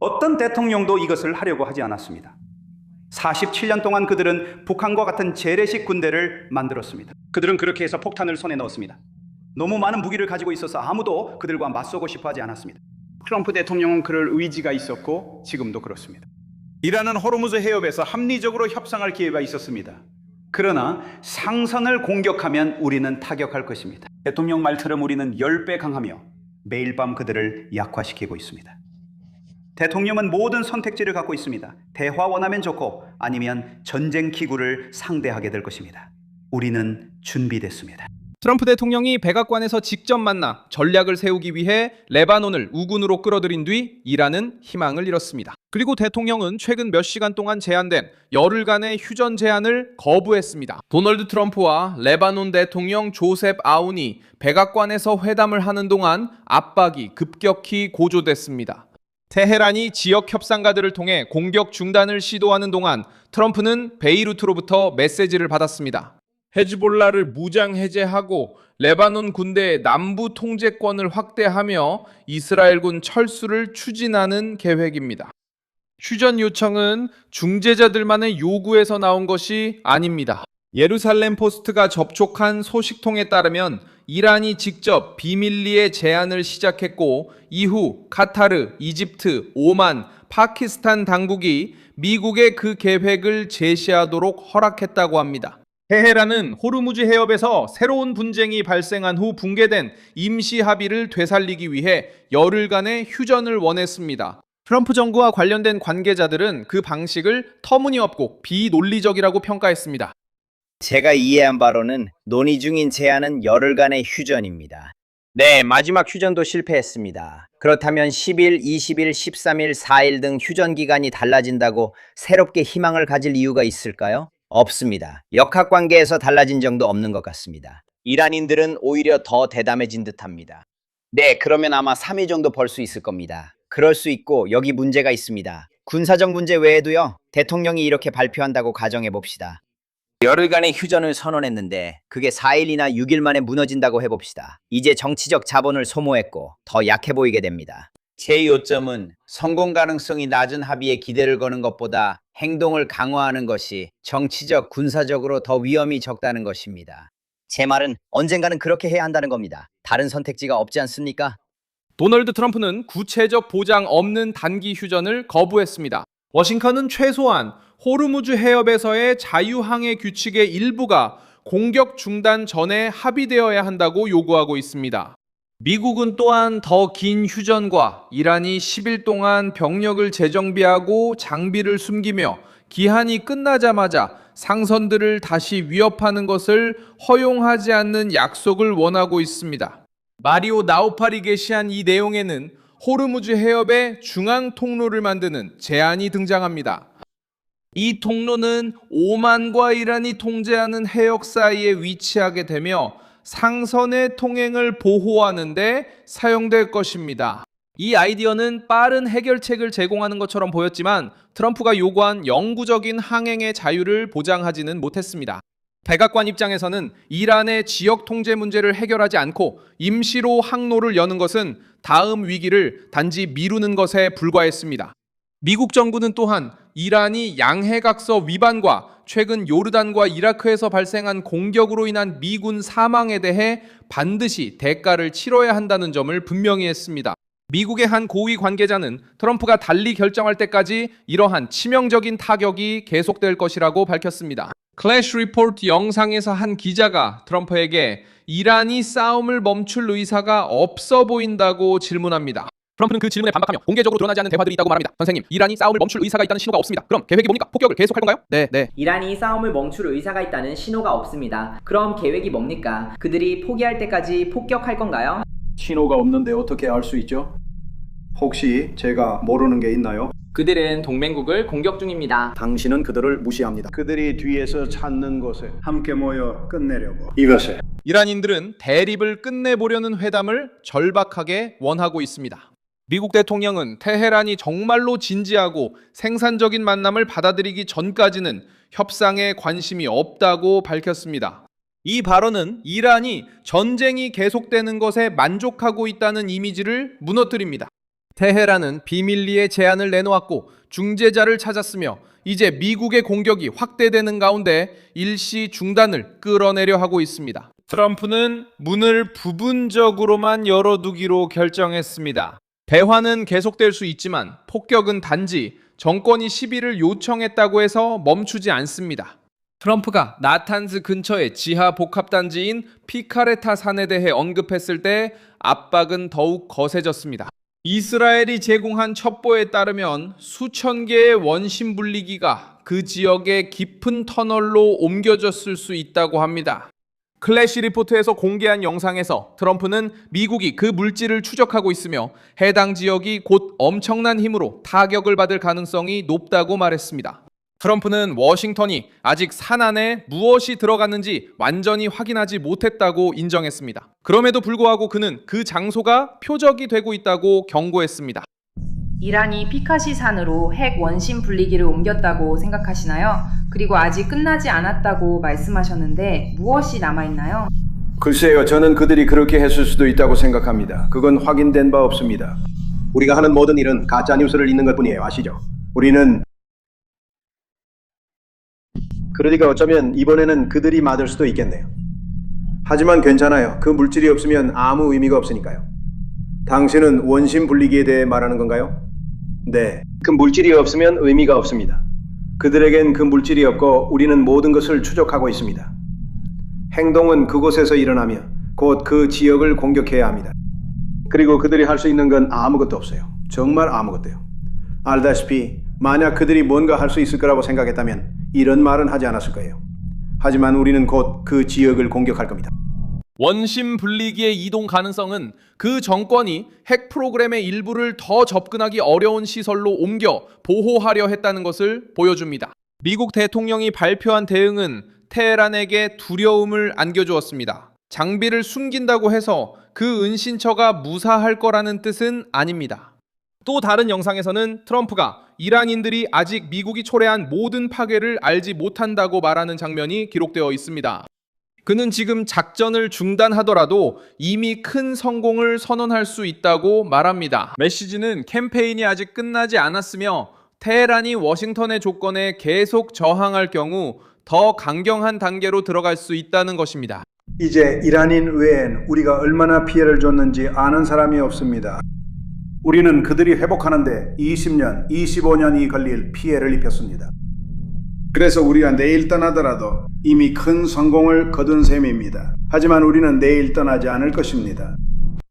어떤 대통령도 이것을 하려고 하지 않았습니다. 47년 동안 그들은 북한과 같은 재래식 군대를 만들었습니다. 그들은 그렇게 해서 폭탄을 손에 넣었습니다. 너무 많은 무기를 가지고 있어서 아무도 그들과 맞서고 싶어 하지 않았습니다. 트럼프 대통령은 그럴 의지가 있었고 지금도 그렇습니다. 이란은 호르무즈 해협에서 합리적으로 협상할 기회가 있었습니다. 그러나 상선을 공격하면 우리는 타격할 것입니다. 대통령 말처럼 우리는 10배 강하며 매일 밤 그들을 약화시키고 있습니다. 대통령은 모든 선택지를 갖고 있습니다. 대화 원하면 좋고 아니면 전쟁 기구를 상대하게 될 것입니다. 우리는 준비됐습니다. 트럼프 대통령이 백악관에서 직접 만나 전략을 세우기 위해 레바논을 우군으로 끌어들인 뒤 이란은 희망을 잃었습니다. 그리고 대통령은 최근 몇 시간 동안 제안된 열흘간의 휴전 제안을 거부했습니다. 도널드 트럼프와 레바논 대통령 조셉 아운이 백악관에서 회담을 하는 동안 압박이 급격히 고조됐습니다. 테헤란이 지역 협상가들을 통해 공격 중단을 시도하는 동안 트럼프는 베이루트로부터 메시지를 받았습니다. 헤즈볼라를 무장 해제하고 레바논 군대의 남부 통제권을 확대하며 이스라엘군 철수를 추진하는 계획입니다. 휴전 요청은 중재자들만의 요구에서 나온 것이 아닙니다. 예루살렘 포스트가 접촉한 소식통에 따르면 이란이 직접 비밀리에 제안을 시작했고 이후 카타르, 이집트, 오만, 파키스탄 당국이 미국에 그 계획을 제시하도록 허락했다고 합니다. 테헤란은 호르무즈 해협에서 새로운 분쟁이 발생한 후 붕괴된 임시 합의를 되살리기 위해 열흘간의 휴전을 원했습니다. 트럼프 정부와 관련된 관계자들은 그 방식을 터무니없고 비논리적이라고 평가했습니다. 제가 이해한 바로는 논의 중인 제안은 열흘간의 휴전입니다. 네, 마지막 휴전도 실패했습니다. 그렇다면 10일, 20일, 13일, 4일 등 휴전 기간이 달라진다고 새롭게 희망을 가질 이유가 있을까요? 없습니다. 역학관계에서 달라진 점도 없는 것 같습니다. 이란인들은 오히려 더 대담해진 듯합니다. 네, 그러면 아마 3일 정도 벌 수 있을 겁니다. 그럴 수 있고 여기 문제가 있습니다. 군사적 문제 외에도요. 대통령이 이렇게 발표한다고 가정해봅시다. 열흘간의 휴전을 선언했는데 그게 4일이나 6일 만에 무너진다고 해봅시다. 이제 정치적 자본을 소모했고 더 약해 보이게 됩니다. 제 요점은 성공 가능성이 낮은 합의에 기대를 거는 것보다 행동을 강화하는 것이 정치적, 군사적으로 더 위험이 적다는 것입니다. 제 말은 언젠가는 그렇게 해야 한다는 겁니다. 다른 선택지가 없지 않습니까? 도널드 트럼프는 구체적 보장 없는 단기 휴전을 거부했습니다. 워싱턴은 최소한 호르무즈 해협에서의 자유항해 규칙의 일부가 공격 중단 전에 합의되어야 한다고 요구하고 있습니다. 미국은 또한 더 긴 휴전과 이란이 10일 동안 병력을 재정비하고 장비를 숨기며 기한이 끝나자마자 상선들을 다시 위협하는 것을 허용하지 않는 약속을 원하고 있습니다. 마리오 나우팔이 게시한 이 내용에는 호르무즈 해협의 중앙 통로를 만드는 제안이 등장합니다. 이 통로는 오만과 이란이 통제하는 해역 사이에 위치하게 되며 상선의 통행을 보호하는 데 사용될 것입니다. 이 아이디어는 빠른 해결책을 제공하는 것처럼 보였지만 트럼프가 요구한 영구적인 항행의 자유를 보장하지는 못했습니다. 백악관 입장에서는 이란의 지역 통제 문제를 해결하지 않고 임시로 항로를 여는 것은 다음 위기를 단지 미루는 것에 불과했습니다. 미국 정부는 또한 이란이 양해각서 위반과 최근 요르단과 이라크에서 발생한 공격으로 인한 미군 사망에 대해 반드시 대가를 치러야 한다는 점을 분명히 했습니다. 미국의 한 고위 관계자는 트럼프가 달리 결정할 때까지 이러한 치명적인 타격이 계속될 것이라고 밝혔습니다. 클래시 리포트 영상에서 한 기자가 트럼프에게 이란이 싸움을 멈출 의사가 없어 보인다고 질문합니다. 트럼프는 그 질문에 반박하며 공개적으로 드러나지 않는 대화들이 있다고 말합니다. 선생님, 이란이 싸움을 멈출 의사가 있다는 신호가 없습니다. 그럼 계획이 뭡니까? 폭격을 계속할 건가요? 네. 이란이 싸움을 멈출 의사가 있다는 신호가 없습니다. 그럼 계획이 뭡니까? 그들이 포기할 때까지 폭격할 건가요? 신호가 없는데 어떻게 알 수 있죠? 혹시 제가 모르는 게 있나요? 그들은 동맹국을 공격 중입니다. 당신은 그들을 무시합니다. 그들이 뒤에서 찾는 곳에 함께 모여 끝내려고 이것을. 이란인들은 대립을 끝내보려는 회담을 절박하게 원하고 있습니다. 미국 대통령은 테헤란이 정말로 진지하고 생산적인 만남을 받아들이기 전까지는 협상에 관심이 없다고 밝혔습니다. 이 발언은 이란이 전쟁이 계속되는 것에 만족하고 있다는 이미지를 무너뜨립니다. 테헤란은 비밀리에 제안을 내놓았고 중재자를 찾았으며 이제 미국의 공격이 확대되는 가운데 일시 중단을 끌어내려 하고 있습니다. 트럼프는 문을 부분적으로만 열어두기로 결정했습니다. 대화는 계속될 수 있지만 폭격은 단지 정권이 시비를 요청했다고 해서 멈추지 않습니다. 트럼프가 나탄즈 근처의 지하 복합단지인 피카레타 산에 대해 언급했을 때 압박은 더욱 거세졌습니다. 이스라엘이 제공한 첩보에 따르면 수천 개의 원심 분리기가 그 지역의 깊은 터널로 옮겨졌을 수 있다고 합니다. 클래시 리포트에서 공개한 영상에서 트럼프는 미국이 그 물질을 추적하고 있으며 해당 지역이 곧 엄청난 힘으로 타격을 받을 가능성이 높다고 말했습니다. 트럼프는 워싱턴이 아직 산 안에 무엇이 들어갔는지 완전히 확인하지 못했다고 인정했습니다. 그럼에도 불구하고 그는 그 장소가 표적이 되고 있다고 경고했습니다. 이란이 피카시 산으로 핵 원심 분리기를 옮겼다고 생각하시나요? 그리고 아직 끝나지 않았다고 말씀하셨는데 무엇이 남아있나요? 글쎄요, 저는 그들이 그렇게 했을 수도 있다고 생각합니다. 그건 확인된 바 없습니다. 우리가 하는 모든 일은 가짜 뉴스를 읽는 것뿐이에요. 아시죠? 우리는 그러니까 어쩌면 이번에는 그들이 맞을 수도 있겠네요. 하지만 괜찮아요. 그 물질이 없으면 아무 의미가 없으니까요. 당신은 원심 분리기에 대해 말하는 건가요? 네. 그 물질이 없으면 의미가 없습니다. 그들에겐 그 물질이 없고 우리는 모든 것을 추적하고 있습니다. 행동은 그곳에서 일어나며 곧 그 지역을 공격해야 합니다. 그리고 그들이 할 수 있는 건 아무것도 없어요. 정말 아무것도요. 알다시피 만약 그들이 뭔가 할 수 있을 거라고 생각했다면 이런 말은 하지 않았을 거예요. 하지만 우리는 곧 그 지역을 공격할 겁니다. 원심 분리기의 이동 가능성은 그 정권이 핵 프로그램의 일부를 더 접근하기 어려운 시설로 옮겨 보호하려 했다는 것을 보여줍니다. 미국 대통령이 발표한 대응은 테헤란에게 두려움을 안겨주었습니다. 장비를 숨긴다고 해서 그 은신처가 무사할 거라는 뜻은 아닙니다. 또 다른 영상에서는 트럼프가 이란인들이 아직 미국이 초래한 모든 파괴를 알지 못한다고 말하는 장면이 기록되어 있습니다. 그는 지금 작전을 중단하더라도 이미 큰 성공을 선언할 수 있다고 말합니다. 메시지는 캠페인이 아직 끝나지 않았으며 테헤란이 워싱턴의 조건에 계속 저항할 경우 더 강경한 단계로 들어갈 수 있다는 것입니다. 이제 이란인 외엔 우리가 얼마나 피해를 줬는지 아는 사람이 없습니다. 우리는 그들이 회복하는데 20년, 25년이 걸릴 피해를 입혔습니다. 그래서 우리가 내일 떠나더라도 이미 큰 성공을 거둔 셈입니다. 하지만 우리는 내일 떠나지 않을 것입니다.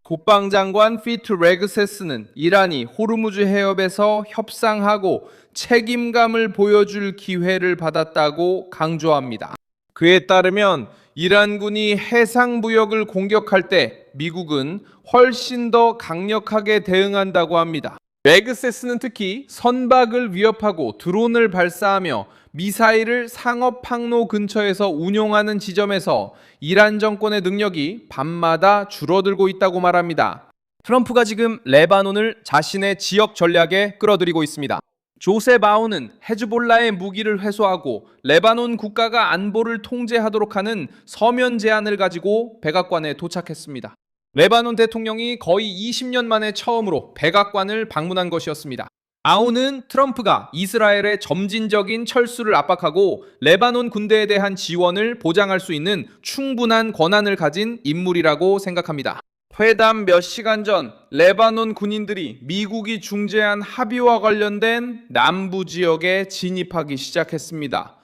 국방장관 피트 레그세스는 이란이 호르무즈 해협에서 협상하고 책임감을 보여줄 기회를 받았다고 강조합니다. 그에 따르면 이란군이 해상무역을 공격할 때 미국은 훨씬 더 강력하게 대응한다고 합니다. 레그세스는 특히 선박을 위협하고 드론을 발사하며 미사일을 상업 항로 근처에서 운용하는 지점에서 이란 정권의 능력이 밤마다 줄어들고 있다고 말합니다. 트럼프가 지금 레바논을 자신의 지역 전략에 끌어들이고 있습니다. 조셉 아운은 헤즈볼라의 무기를 회수하고 레바논 국가가 안보를 통제하도록 하는 서면 제안을 가지고 백악관에 도착했습니다. 레바논 대통령이 거의 20년 만에 처음으로 백악관을 방문한 것이었습니다. 아운은 트럼프가 이스라엘의 점진적인 철수를 압박하고 레바논 군대에 대한 지원을 보장할 수 있는 충분한 권한을 가진 인물이라고 생각합니다. 회담 몇 시간 전 레바논 군인들이 미국이 중재한 합의와 관련된 남부 지역에 진입하기 시작했습니다.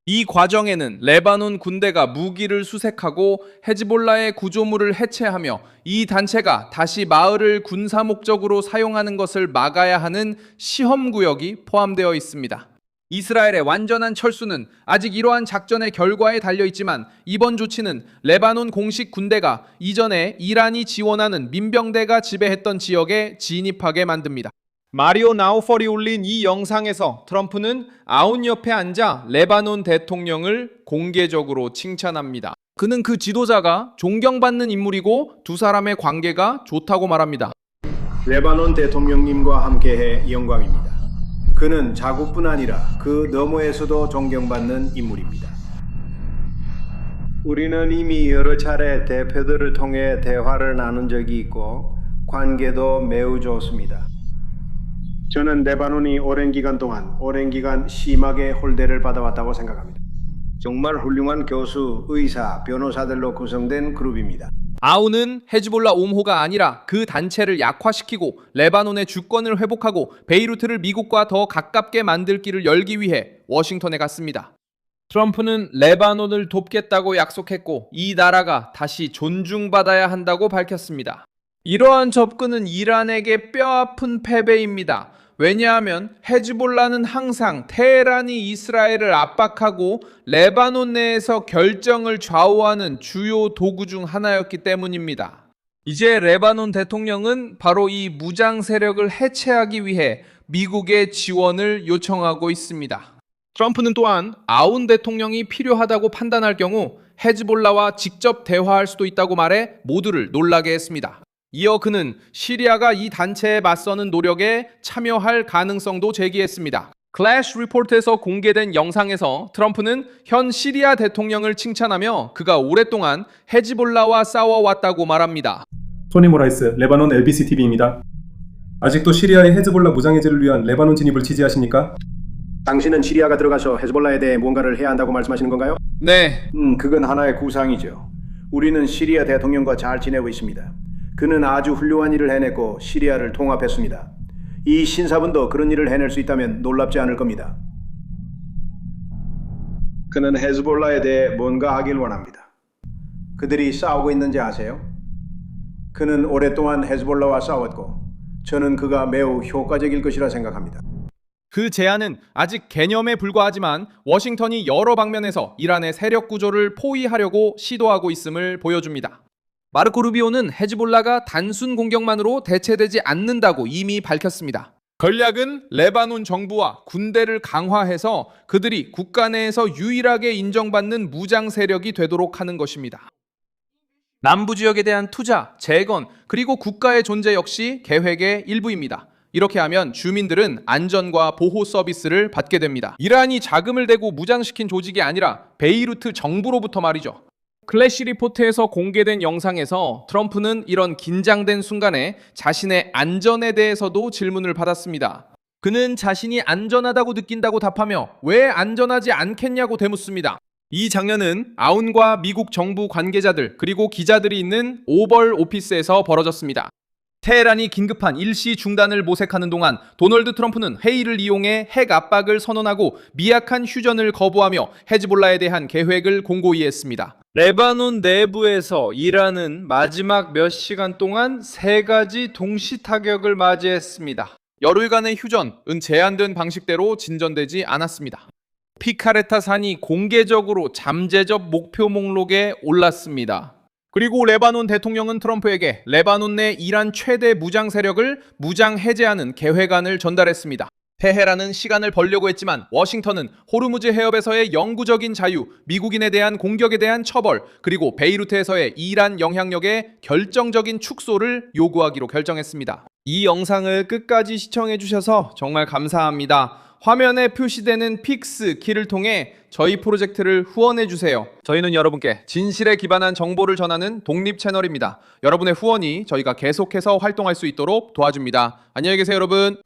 이 과정에는 레바논 군대가 무기를 수색하고 헤즈볼라의 구조물을 해체하며 이 단체가 다시 마을을 군사 목적으로 사용하는 것을 막아야 하는 시험구역이 포함되어 있습니다. 이스라엘의 완전한 철수는 아직 이러한 작전의 결과에 달려있지만 이번 조치는 레바논 공식 군대가 이전에 이란이 지원하는 민병대가 지배했던 지역에 진입하게 만듭니다. 마리오 나우펄이 올린 이 영상에서 트럼프는 아운 옆에 앉아 레바논 대통령을 공개적으로 칭찬합니다. 그는 그 지도자가 존경받는 인물이고 두 사람의 관계가 좋다고 말합니다. 레바논 대통령님과 함께해 영광입니다. 그는 자국뿐 아니라 그 너머에서도 존경받는 인물입니다. 우리는 이미 여러 차례 대표들을 통해 대화를 나눈 적이 있고 관계도 매우 좋습니다. 저는 레바논이 오랜 기간 심하게 홀대를 받아왔다고 생각합니다. 정말 훌륭한 교수, 의사, 변호사들로 구성된 그룹입니다. 아운은 헤즈볼라 옹호가 아니라 그 단체를 약화시키고 레바논의 주권을 회복하고 베이루트를 미국과 더 가깝게 만들 길을 열기 위해 워싱턴에 갔습니다. 트럼프는 레바논을 돕겠다고 약속했고 이 나라가 다시 존중받아야 한다고 밝혔습니다. 이러한 접근은 이란에게 뼈아픈 패배입니다. 왜냐하면 헤즈볼라는 항상 테헤란이 이스라엘을 압박하고 레바논 내에서 결정을 좌우하는 주요 도구 중 하나였기 때문입니다. 이제 레바논 대통령은 바로 이 무장 세력을 해체하기 위해 미국의 지원을 요청하고 있습니다. 트럼프는 또한 아운 대통령이 필요하다고 판단할 경우 헤즈볼라와 직접 대화할 수도 있다고 말해 모두를 놀라게 했습니다. 이어 그는 시리아가 이 단체에 맞서는 노력에 참여할 가능성도 제기했습니다. 클래시 리포트에서 공개된 영상에서 트럼프는 현 시리아 대통령을 칭찬하며 그가 오랫동안 헤즈볼라와 싸워왔다고 말합니다. 토니 모라이스, 레바논 LBC TV입니다. 아직도 시리아의 헤즈볼라 무장해제를 위한 레바논 진입을 지지하십니까? 당신은 시리아가 들어가서 헤즈볼라에 대해 뭔가를 해야 한다고 말씀하시는 건가요? 네, 그건 하나의 구상이죠. 우리는 시리아 대통령과 잘 지내고 있습니다. 그는 아주 훌륭한 일을 해냈고 시리아를 통합했습니다. 이 신사분도 그런 일을 해낼 수 있다면 놀랍지 않을 겁니다. 그는 헤즈볼라에 대해 뭔가 하길 원합니다. 그들이 싸우고 있는지 아세요? 그는 오랫동안 헤즈볼라와 싸웠고 저는 그가 매우 효과적일 것이라 생각합니다. 그 제안은 아직 개념에 불과하지만 워싱턴이 여러 방면에서 이란의 세력 구조를 포위하려고 시도하고 있음을 보여줍니다. 마르코 루비오는 헤즈볼라가 단순 공격만으로 대체되지 않는다고 이미 밝혔습니다. 전략은 레바논 정부와 군대를 강화해서 그들이 국가 내에서 유일하게 인정받는 무장 세력이 되도록 하는 것입니다. 남부 지역에 대한 투자, 재건, 그리고 국가의 존재 역시 계획의 일부입니다. 이렇게 하면 주민들은 안전과 보호 서비스를 받게 됩니다. 이란이 자금을 대고 무장시킨 조직이 아니라 베이루트 정부로부터 말이죠. 클래시 리포트에서 공개된 영상에서 트럼프는 이런 긴장된 순간에 자신의 안전에 대해서도 질문을 받았습니다. 그는 자신이 안전하다고 느낀다고 답하며 왜 안전하지 않겠냐고 되묻습니다. 이 장면은 아운과 미국 정부 관계자들 그리고 기자들이 있는 오벌 오피스에서 벌어졌습니다. 테헤란이 긴급한 일시 중단을 모색하는 동안 도널드 트럼프는 회의를 이용해 핵 압박을 선언하고 미약한 휴전을 거부하며 헤즈볼라에 대한 계획을 공고히 했습니다. 레바논 내부에서 이란은 마지막 몇 시간 동안 3가지 동시 타격을 맞이했습니다. 열흘간의 휴전은 제한된 방식대로 진전되지 않았습니다. 피카레타 산이 공개적으로 잠재적 목표 목록에 올랐습니다. 그리고 레바논 대통령은 트럼프에게 레바논 내 이란 최대 무장 세력을 무장 해제하는 계획안을 전달했습니다. 테헤란은 시간을 벌려고 했지만 워싱턴은 호르무즈 해협에서의 영구적인 자유, 미국인에 대한 공격에 대한 처벌, 그리고 베이루트에서의 이란 영향력의 결정적인 축소를 요구하기로 결정했습니다. 이 영상을 끝까지 시청해 주셔서 정말 감사합니다. 화면에 표시되는 픽스 키를 통해 저희 프로젝트를 후원해 주세요. 저희는 여러분께 진실에 기반한 정보를 전하는 독립 채널입니다. 여러분의 후원이 저희가 계속해서 활동할 수 있도록 도와줍니다. 안녕히 계세요, 여러분.